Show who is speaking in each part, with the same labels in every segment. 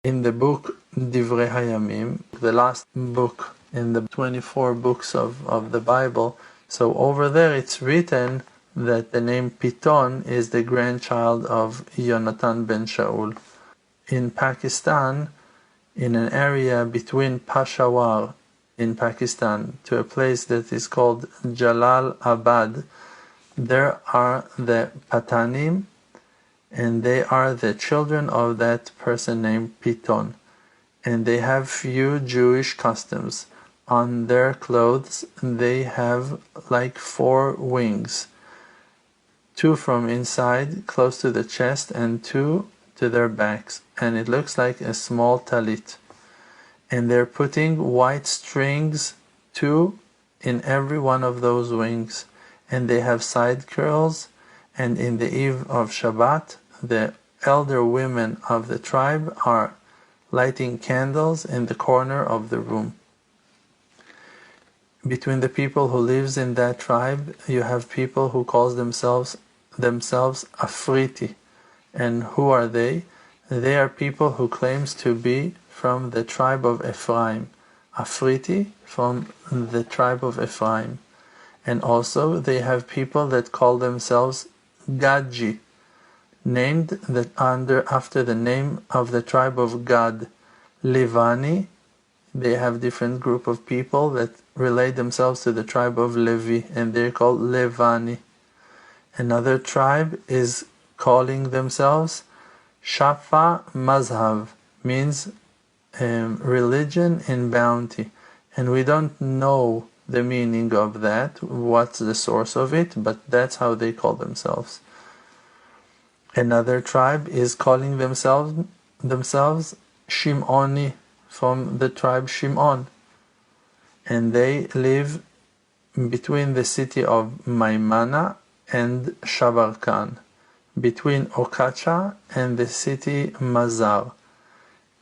Speaker 1: In the book Divrei Hayamim, the last book in the 24 books of the Bible, so over there it's written that the name Piton is the grandchild of Yonatan ben Shaul. In Pakistan, in an area between Peshawar in Pakistan to a place that is called Jalalabad, there are the Patanim, and they are the children of that person named Piton, and they have few Jewish customs. On their clothes they have like 4 wings, 2 from inside close to the chest and 2 to their backs, and it looks like a small talit. And they're putting white strings, 2 in every one of those wings, and they have side curls. And in the eve of Shabbat, the elder women of the tribe are lighting candles in the corner of the room. Between the people who lives in that tribe, you have people who calls themselves Afriti. And who are they? They are people who claims to be from the tribe of Ephraim. Afriti from the tribe of Ephraim. And also they have people that call themselves Gadji, named after the name of the tribe of Gad. Levani, they have different group of people that relate themselves to the tribe of Levi, and they're called Levani. Another tribe is calling themselves Shafa Mazhav, means religion in bounty, and we don't know the meaning of that, what's the source of it, but that's how they call themselves. Another tribe is calling themselves Shimoni, from the tribe Shimon, and they live between the city of Maimana and Shabarkan, between Okacha and the city Mazar,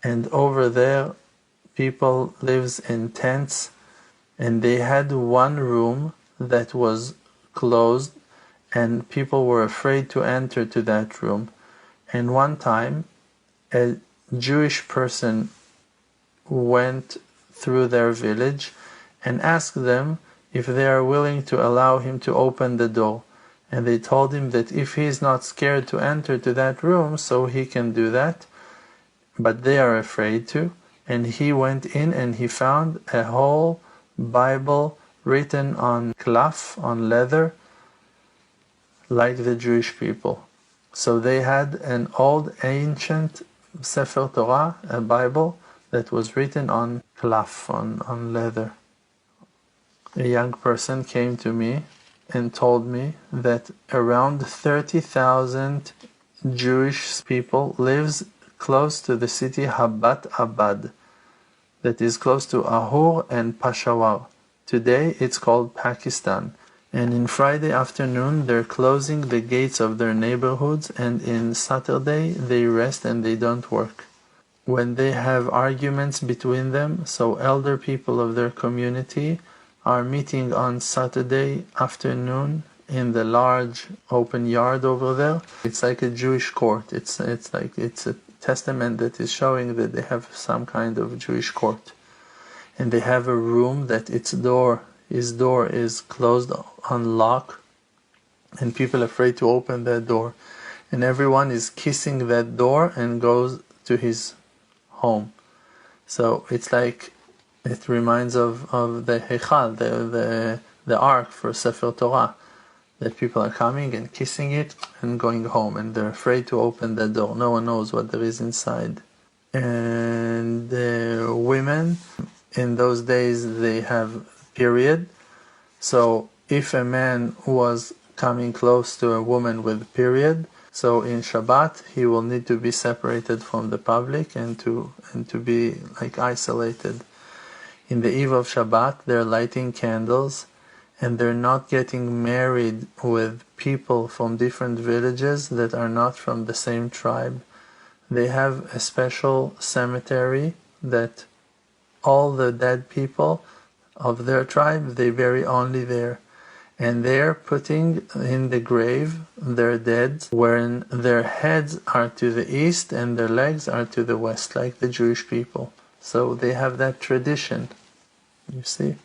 Speaker 1: and over there people lives in tents, and they had one room that was closed, and people were afraid to enter to that room. And one time a Jewish person went through their village and asked them if they are willing to allow him to open the door, and they told him that if he is not scared to enter to that room, so he can do that, but they are afraid to. And he went in and he found a whole Bible written on cloth, on leather, like the Jewish people. So they had an old ancient Sefer Torah, a Bible that was written on cloth, on leather. A young person came to me and told me that around 30,000 Jewish people lives close to the city Habat Abad, that is close to Ahur and Peshawar. Today it's called Pakistan. And in Friday afternoon they're closing the gates of their neighborhoods, and in Saturday they rest and they don't work. When they have arguments between them, so elder people of their community are meeting on Saturday afternoon in the large open yard over there. It's like a Jewish court. It's a testament that is showing that they have some kind of Jewish court. And they have a room that his door is closed on lock, and people are afraid to open that door. And everyone is kissing that door and goes to his home. So it's like, it reminds of the Heichal, the ark for Sefer Torah, that people are coming and kissing it and going home, and they're afraid to open the door. No one knows what there is inside. And the women, in those days, they have period. So if a man was coming close to a woman with period, so in Shabbat he will need to be separated from the public and to be like isolated. In the eve of Shabbat they're lighting candles, and they're not getting married with people from different villages that are not from the same tribe. They have a special cemetery that all the dead people of their tribe, they bury only there. And they're putting in the grave their dead, wherein their heads are to the east and their legs are to the west, like the Jewish people. So they have that tradition, you see.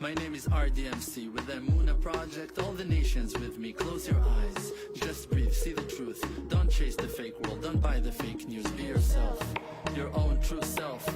Speaker 2: My name is RDMC with the Muna Project, all the nations with me. Close your eyes, just breathe, see the truth. Don't chase the fake world, don't buy the fake news. Be yourself, your own true self.